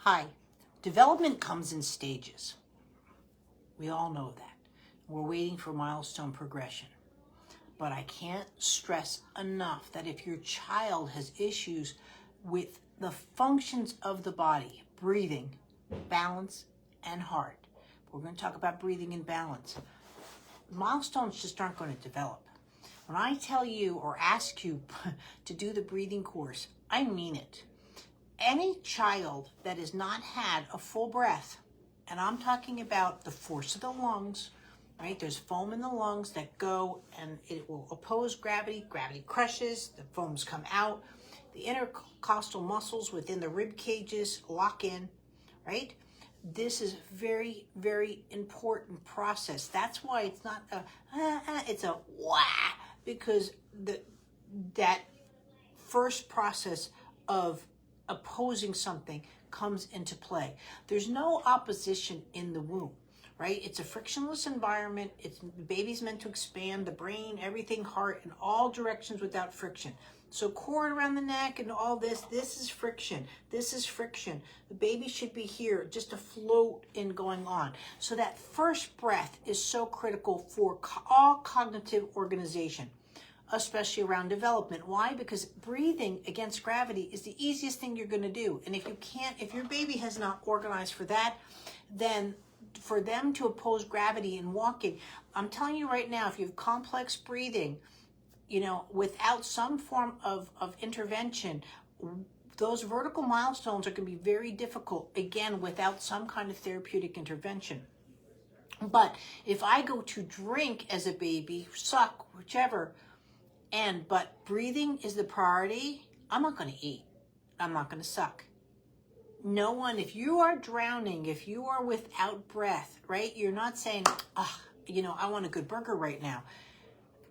Hi. Development comes in stages. We all know that. We're waiting for milestone progression. But I can't stress enough that if your child has issues with the functions of the body, breathing, balance, and heart, we're going to talk about breathing and balance, milestones just aren't going to develop. When I tell you or ask you to do the breathing course, I mean it. Any child that has not had a full breath, and I'm talking about the force of the lungs, right? There's foam in the lungs that go and it will oppose gravity. Gravity crushes, the foams come out. The intercostal muscles within the rib cages lock in, right? This is very, very important process. That's why it's not it's a wah, because that first process of opposing something comes into play. There's no opposition in the womb, right? It's a frictionless environment. The baby's meant to expand the brain, everything, heart, in all directions without friction. So cord around the neck and all this is friction. This is friction. The baby should be here just to float in going on. So that first breath is so critical for all cognitive organization, especially around development. Why? Because breathing against gravity is the easiest thing you're going to do. And if your baby has not organized for that, then for them to oppose gravity in walking, I'm telling you right now, if you have complex breathing, without some form of intervention, those vertical milestones are going to be very difficult, again, without some kind of therapeutic intervention. But if I go to drink as a baby, suck, whichever, but breathing is the priority, I'm not going to eat. I'm not going to suck. No one, if you are drowning, if you are without breath, right? You're not saying, I want a good burger right now.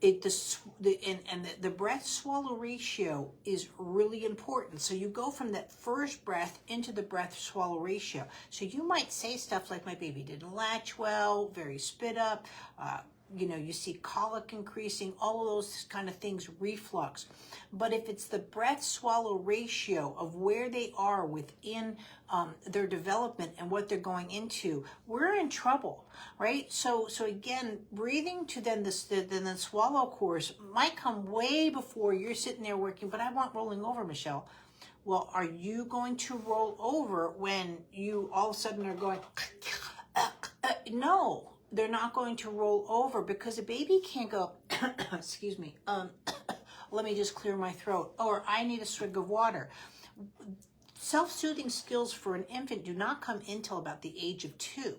The breath swallow ratio is really important. So you go from that first breath into the breath swallow ratio. So you might say stuff like, my baby didn't latch well, very spit up, you see colic increasing, all of those kind of things, reflux. But if it's the breath swallow ratio of where they are within their development and what they're going into, we're in trouble, right? So again, breathing to then the swallow course might come way before you're sitting there working, but I want rolling over, Michelle. Well, are you going to roll over when you all of a sudden are going, no. They're not going to roll over, because a baby can't go, excuse me, let me just clear my throat, or I need a swig of water. Self-soothing skills for an infant do not come until about the age of 2,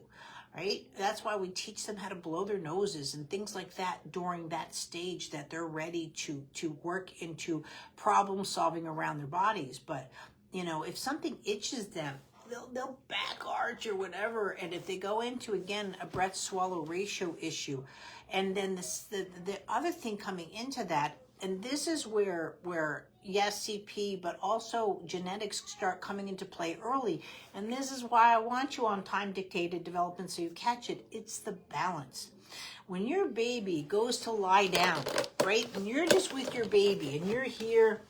right? That's why we teach them how to blow their noses and things like that during that stage, that they're ready to work into problem solving around their bodies. But, if something itches them, they'll back arch or whatever, and if they go into, again, a breath swallow ratio issue, and then the other thing coming into that, and this is where yes, CP, but also genetics start coming into play early, and this is why I want you on time dictated development so you catch it. It's the balance. When your baby goes to lie down, right, and you're just with your baby and you're here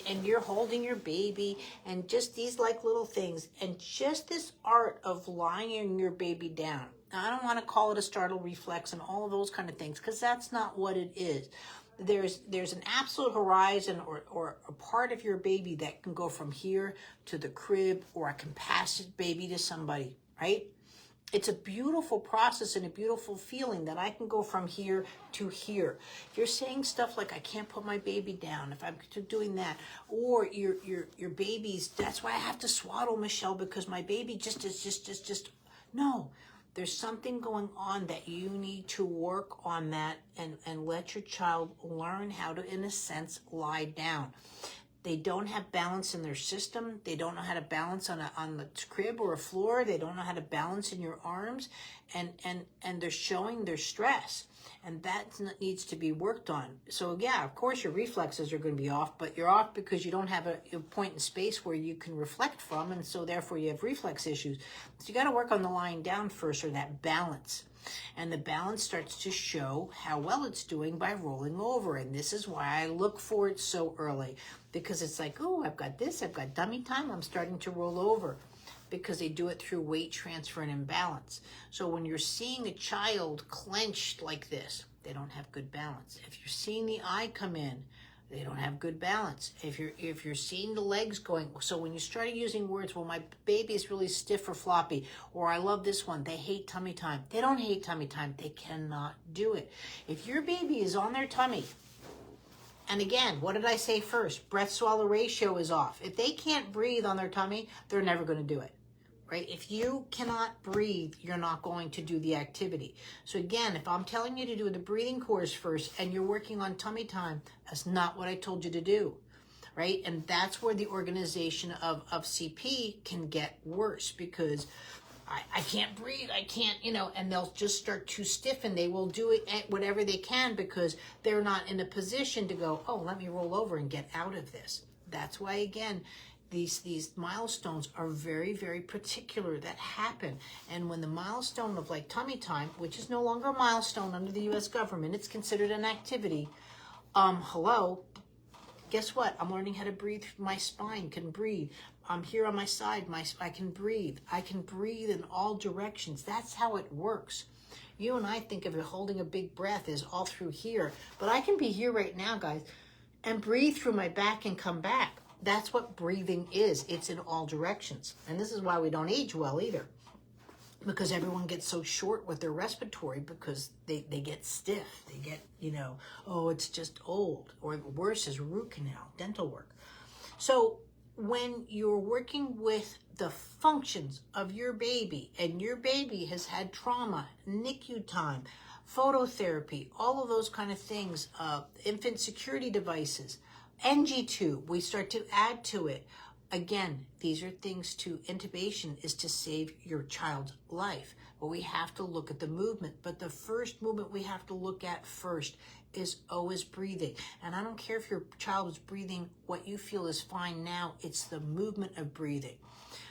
and you're holding your baby, and just these like little things, and just this art of lying your baby down. Now, I don't want to call it a startle reflex and all of those kind of things, because that's not what it is. There's an absolute horizon or a part of your baby that can go from here to the crib, or I can pass it baby to somebody, right? It's a beautiful process and a beautiful feeling that I can go from here to here. If you're saying stuff like, I can't put my baby down, if I'm doing that, or your baby's, that's why I have to swaddle, Michelle, because my baby just no. There's something going on that you need to work on that and let your child learn how to, in a sense, lie down. They don't have balance in their system. They don't know how to balance on the crib or a floor. They don't know how to balance in your arms, and they're showing their stress, and that needs to be worked on. So yeah, of course your reflexes are going to be off, but you're off because you don't have a point in space where you can reflect from, and so therefore you have reflex issues. So you got to work on the lying down first, or that balance. And the balance starts to show how well it's doing by rolling over. And this is why I look for it so early, because it's like, oh, I've got this, I've got dummy time, I'm starting to roll over. because they do it through weight transfer and imbalance. So when you're seeing a child clenched like this, they don't have good balance. If you're seeing the eye come in, they don't have good balance. If you're seeing the legs going, so when you start using words, well, my baby is really stiff or floppy, or I love this one, they hate tummy time. They don't hate tummy time. They cannot do it. If your baby is on their tummy, and again, what did I say first? Breath-swallow ratio is off. If they can't breathe on their tummy, they're never going to do it. Right? If you cannot breathe, you're not going to do the activity. So again, if I'm telling you to do the breathing course first and you're working on tummy time, that's not what I told you to do, right? And that's where the organization of CP can get worse, because I can't breathe, I can't, and they'll just start to stiffen. They will do it at whatever they can because they're not in a position to go, oh, let me roll over and get out of this. That's why, again, these milestones are very, very particular that happen. And when the milestone of like tummy time, which is no longer a milestone under the U.S. government, it's considered an activity. Hello, guess what? I'm learning how to breathe. My spine can breathe. I'm here on my side. I can breathe. I can breathe in all directions. That's how it works. You and I think of it holding a big breath is all through here, but I can be here right now, guys, and breathe through my back and come back. That's what breathing is. It's in all directions. And this is why we don't age well either, because everyone gets so short with their respiratory because they get stiff. They get, oh, it's just old. Or worse is root canal, dental work. So when you're working with the functions of your baby, and your baby has had trauma, NICU time, phototherapy, all of those kind of things, infant security devices, NG tube, we start to add to it. Again, these are things to intubation is to save your child's life. But we have to look at the movement. But the first movement we have to look at first is always breathing. And I don't care if your child is breathing what you feel is fine now. It's the movement of breathing.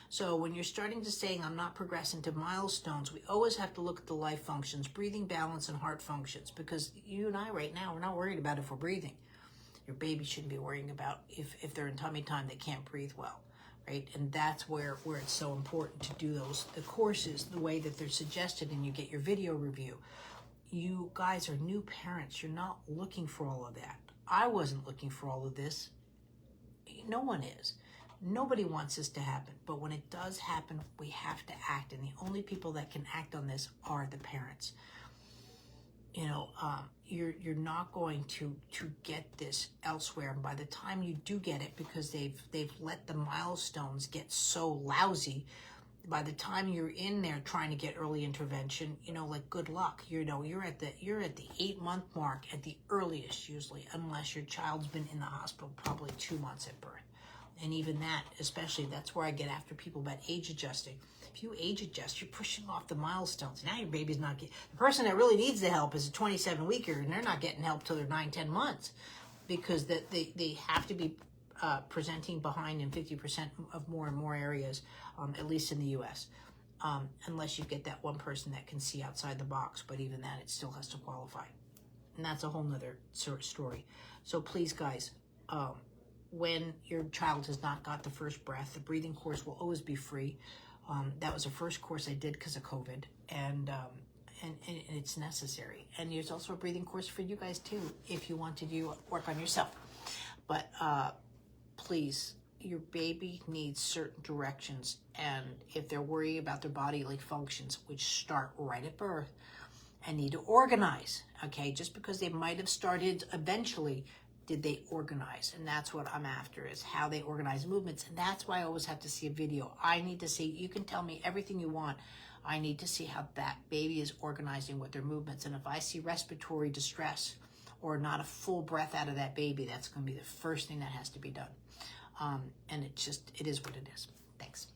So when you're starting to say, I'm not progressing to milestones, we always have to look at the life functions, breathing, balance, and heart functions. Because you and I right now, we're not worried about if we're breathing. Your baby shouldn't be worrying about if they're in tummy time, they can't breathe well, right? And that's where it's so important to do the courses the way that they're suggested, and you get your video review. You guys are new parents. You're not looking for all of that. I wasn't looking for all of this. No one is. Nobody wants this to happen. But when it does happen, we have to act. And the only people that can act on this are the parents. You're not going to get this elsewhere. And by the time you do get it, because they've let the milestones get so lousy, by the time you're in there trying to get early intervention, good luck. You're at the 8-month mark at the earliest usually, unless your child's been in the hospital probably 2 months at birth. And even that, especially, that's where I get after people about age adjusting. If you age adjust, you're pushing off the milestones. Now your baby's not getting, the person that really needs the help is a 27-weeker, and they're not getting help till they're 9-10 months, because they have to be presenting behind in 50% of more and more areas, at least in the U.S., unless you get that one person that can see outside the box. But even that, it still has to qualify. And that's a whole nother sort of story. So please, guys, when your child has not got the first breath, the breathing course will always be free. That was the first course I did because of COVID, and it's necessary. And there's also a breathing course for you guys too, if you want to do work on yourself. But please, your baby needs certain directions, and if they're worried about their bodily functions, which start right at birth, and need to organize, okay? Just because they might have started eventually, did they organize? And that's what I'm after, is how they organize movements. And that's why I always have to see a video. I need to see, you can tell me everything you want. I need to see how that baby is organizing with their movements. And if I see respiratory distress or not a full breath out of that baby, that's going to be the first thing that has to be done. And it is what it is. Thanks.